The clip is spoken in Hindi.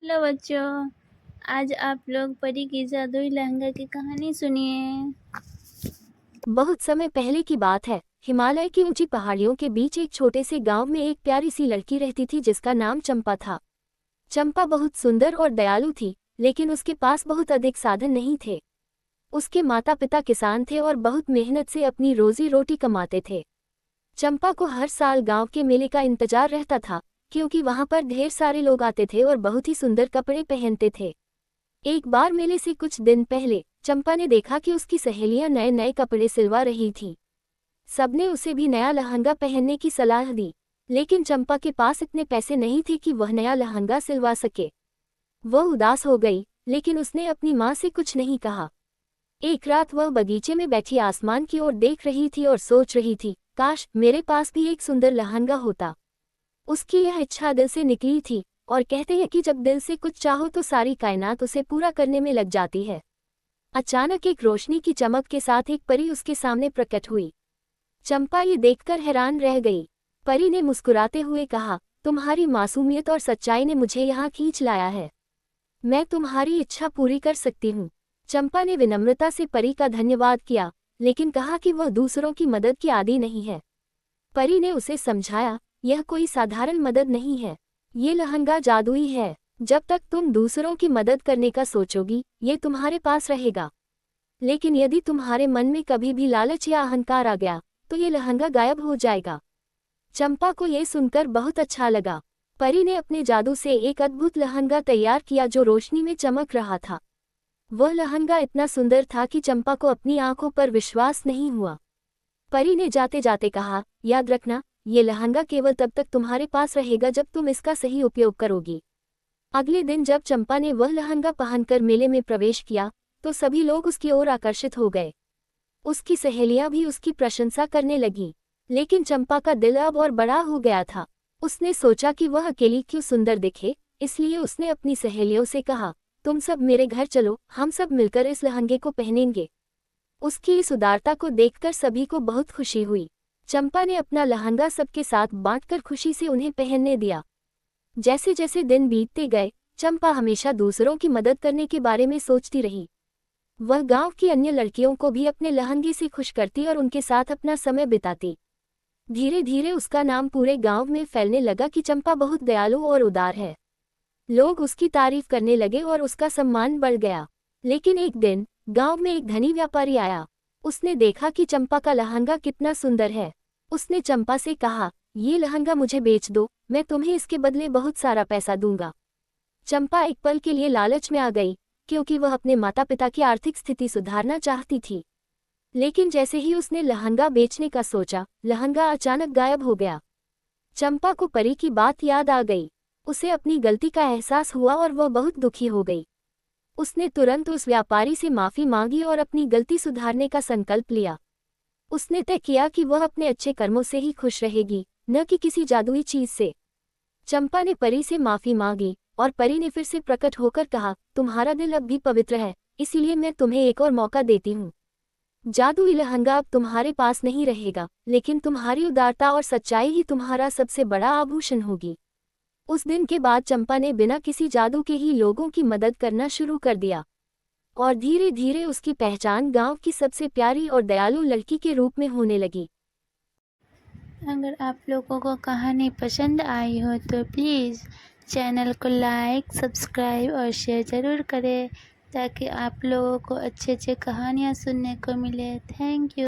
हेलो बच्चों, आज आप लोग परी की जादुई लहंगा की कहानी सुनिए। बहुत समय पहले की बात है। हिमालय की ऊंची पहाड़ियों के बीच एक छोटे से गांव में एक प्यारी सी लड़की रहती थी जिसका नाम चंपा था। चंपा बहुत सुंदर और दयालु थी, लेकिन उसके पास बहुत अधिक साधन नहीं थे। उसके माता पिता किसान थे और बहुत मेहनत से अपनी रोजी रोटी कमाते थे। चंपा को हर साल गांव के मेले का इंतजार रहता था, क्योंकि वहां पर ढेर सारे लोग आते थे और बहुत ही सुंदर कपड़े पहनते थे। एक बार मेले से कुछ दिन पहले चंपा ने देखा कि उसकी सहेलियां नए नए कपड़े सिलवा रही थीं। सबने उसे भी नया लहंगा पहनने की सलाह दी, लेकिन चंपा के पास इतने पैसे नहीं थे कि वह नया लहंगा सिलवा सके। वह उदास हो गई, लेकिन उसने अपनी माँ से कुछ नहीं कहा। एक रात वह बगीचे में बैठी आसमान की ओर देख रही थी और सोच रही थी, काश मेरे पास भी एक सुंदर लहंगा होता। उसकी यह इच्छा दिल से निकली थी, और कहते हैं कि जब दिल से कुछ चाहो तो सारी कायनात उसे पूरा करने में लग जाती है। अचानक एक रोशनी की चमक के साथ एक परी उसके सामने प्रकट हुई। चंपा ये देखकर हैरान रह गई। परी ने मुस्कुराते हुए कहा, तुम्हारी मासूमियत और सच्चाई ने मुझे यहाँ खींच लाया है। मैं तुम्हारी इच्छा पूरी कर सकती हूँ। चंपा ने विनम्रता से परी का धन्यवाद किया, लेकिन कहा कि वह दूसरों की मदद की आदी नहीं है। परी ने उसे समझाया, यह कोई साधारण मदद नहीं है, ये लहंगा जादुई है। जब तक तुम दूसरों की मदद करने का सोचोगी, ये तुम्हारे पास रहेगा। लेकिन यदि तुम्हारे मन में कभी भी लालच या अहंकार आ गया, तो ये लहंगा गायब हो जाएगा। चंपा को ये सुनकर बहुत अच्छा लगा। परी ने अपने जादू से एक अद्भुत लहंगा तैयार किया जो रोशनी में चमक रहा था। वह लहंगा इतना सुंदर था कि चंपा को अपनी आंखों पर विश्वास नहीं हुआ। परी ने जाते जाते कहा, याद रखना, ये लहंगा केवल तब तक तुम्हारे पास रहेगा जब तुम इसका सही उपयोग करोगी। अगले दिन जब चंपा ने वह लहंगा पहनकर मेले में प्रवेश किया, तो सभी लोग उसकी ओर आकर्षित हो गए। उसकी सहेलियां भी उसकी प्रशंसा करने लगीं। लेकिन चंपा का दिल अब और बड़ा हो गया था। उसने सोचा कि वह अकेली क्यों सुंदर दिखे, इसलिए उसने अपनी सहेलियों से कहा, तुम सब मेरे घर चलो, हम सब मिलकर इस लहंगे को पहनेंगे। उसकी इस उदारता को देखकर सभी को बहुत खुशी हुई। चंपा ने अपना लहंगा सबके साथ बांटकर खुशी से उन्हें पहनने दिया। जैसे जैसे दिन बीतते गए, चंपा हमेशा दूसरों की मदद करने के बारे में सोचती रही। वह गांव की अन्य लड़कियों को भी अपने लहंगे से खुश करती और उनके साथ अपना समय बिताती। धीरे धीरे उसका नाम पूरे गांव में फैलने लगा कि चंपा बहुत दयालु और उदार है। लोग उसकी तारीफ करने लगे और उसका सम्मान बढ़ गया। लेकिन एक दिन गांव में एक धनी व्यापारी आया। उसने देखा कि चंपा का लहंगा कितना सुंदर है। उसने चंपा से कहा, ये लहंगा मुझे बेच दो, मैं तुम्हें इसके बदले बहुत सारा पैसा दूंगा। चंपा एक पल के लिए लालच में आ गई, क्योंकि वह अपने माता पिता की आर्थिक स्थिति सुधारना चाहती थी। लेकिन जैसे ही उसने लहंगा बेचने का सोचा, लहंगा अचानक गायब हो गया। चंपा को परी की बात याद आ गई। उसे अपनी गलती का एहसास हुआ और वह बहुत दुखी हो गई। उसने तुरंत उस व्यापारी से माफी मांगी और अपनी गलती सुधारने का संकल्प लिया। उसने तय किया कि वह अपने अच्छे कर्मों से ही खुश रहेगी, न कि किसी जादुई चीज से। चंपा ने परी से माफी मांगी, और परी ने फिर से प्रकट होकर कहा, तुम्हारा दिल अब भी पवित्र है, इसीलिए मैं तुम्हें एक और मौका देती हूँ। जादुई लहंगा अब तुम्हारे पास नहीं रहेगा, लेकिन तुम्हारी उदारता और सच्चाई ही तुम्हारा सबसे बड़ा आभूषण होगी। उस दिन के बाद चंपा ने बिना किसी जादू के ही लोगों की मदद करना शुरू कर दिया, और धीरे धीरे उसकी पहचान गांव की सबसे प्यारी और दयालु लड़की के रूप में होने लगी। अगर आप लोगों को कहानी पसंद आई हो तो प्लीज़ चैनल को लाइक, सब्सक्राइब और शेयर ज़रूर करें, ताकि आप लोगों को अच्छे अच्छे कहानियाँ सुनने को मिले। Thank you.